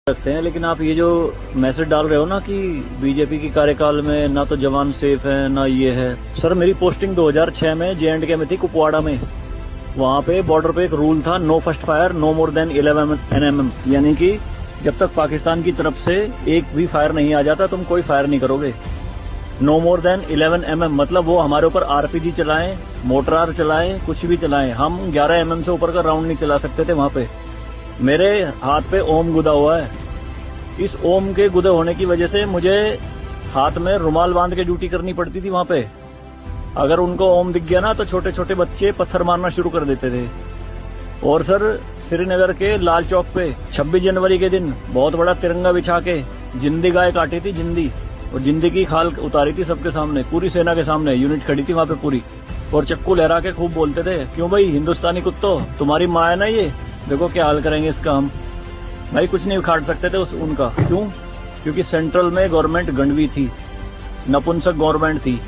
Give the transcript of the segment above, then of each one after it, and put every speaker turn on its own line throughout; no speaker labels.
रखते हैं, लेकिन आप ये जो मैसेज डाल रहे हो ना कि बीजेपी की कार्यकाल में ना तो जवान सेफ है ना ये है। सर मेरी पोस्टिंग 2006 में J&K में थी, कुपवाड़ा में। वहां पे बॉर्डर पे एक रूल था, no first fire no more than 11 NM, यानी कि जब तक पाकिस्तान की तरफ से एक भी फायर नहीं आ जाता तुम कोई फायर नहीं करोगे। नो मोर देन 11 mm मतलब वो हमारे ऊपर RPG चलाएं, मोटरार चलाएं, कुछ भी चलाएं, हम 11 mm से ऊपर का राउंड नहीं चला सकते थे वहां पे। मेरे हाथ पे ओम गुदा हुआ है। इस ओम के गुदे होने की वजह से मुझे हाथ में रुमाल बांध के ड्यूटी करनी पड़ती थी वहां पे। अगर उनको ओम दिख गया ना तो छोटे छोटे बच्चे पत्थर मारना शुरू कर देते थे। और सर श्रीनगर के लाल चौक पे 26 जनवरी के दिन बहुत बड़ा तिरंगा बिछा के जिंदी गाय काटी थी, जिंदी, और जिंदी की खाल उतारी थी सबके सामने, पूरी सेना के सामने। यूनिट खड़ी थी वहां पे पूरी, और चक्कू लहरा के खूब बोलते थे, क्यों भाई हिंदुस्तानी कुत्तो, तुम्हारी माँ है ना ये, देखो क्या हाल करेंगे इसका हम। भाई कुछ नहीं उखाड़ सकते थे उनका। क्यों? क्योंकि सेंट्रल में गवर्नमेंट गंडवी थी, नपुंसक गवर्नमेंट थी।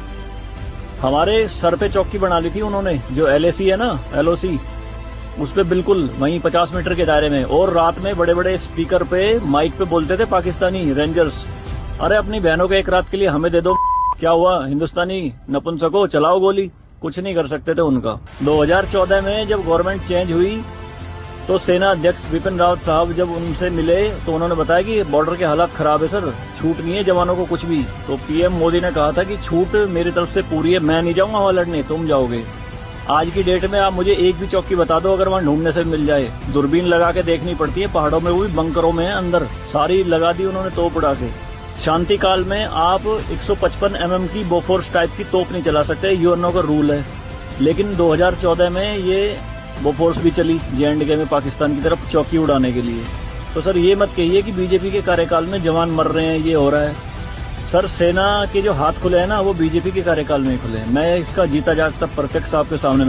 हमारे सर पे चौकी बना ली थी उन्होंने, जो LAC है ना, LOC, उस पे बिल्कुल वहीं 50 मीटर के दायरे में। और रात में बड़े बड़े स्पीकर पे माइक पे बोलते थे पाकिस्तानी रेंजर्स, अरे अपनी बहनों को एक रात के लिए हमें दे दो, क्या हुआ हिंदुस्तानी नपुंसको, चलाओ गोली। कुछ नहीं कर सकते थे उनका। 2014 में जब गवर्नमेंट चेंज हुई तो सेना अध्यक्ष बिपिन रावत साहब जब उनसे मिले तो उन्होंने बताया कि बॉर्डर के हालात खराब है सर, छूट नहीं है जवानों को कुछ भी। तो PM मोदी ने कहा था कि छूट मेरी तरफ से पूरी है, मैं नहीं जाऊंगा वहां लड़ने, तुम जाओगे। आज की डेट में आप मुझे एक भी चौकी बता दो अगर वहां ढूंढने से मिल जाए। दूरबीन लगा के देखनी पड़ती है पहाड़ों में, वो भी बंकरों में है अंदर, सारी लगा दी उन्होंने तोप उड़ा के। शांति काल में आप 155 mm की बोफोर्स टाइप की तोप नहीं चला सकते, यूएनओ का रूल है। लेकिन 2014 में ये बोफोर्स भी चली J&K में पाकिस्तान की तरफ चौकी उड़ाने के लिए। तो सर ये मत कहिए कि बीजेपी के कार्यकाल में जवान मर रहे हैं, ये हो रहा है। सर सेना के जो हाथ खुले हैं ना वो बीजेपी के कार्यकाल में ही खुले हैं। मैं इसका जीता जागता प्रत्यक्ष आपके सामने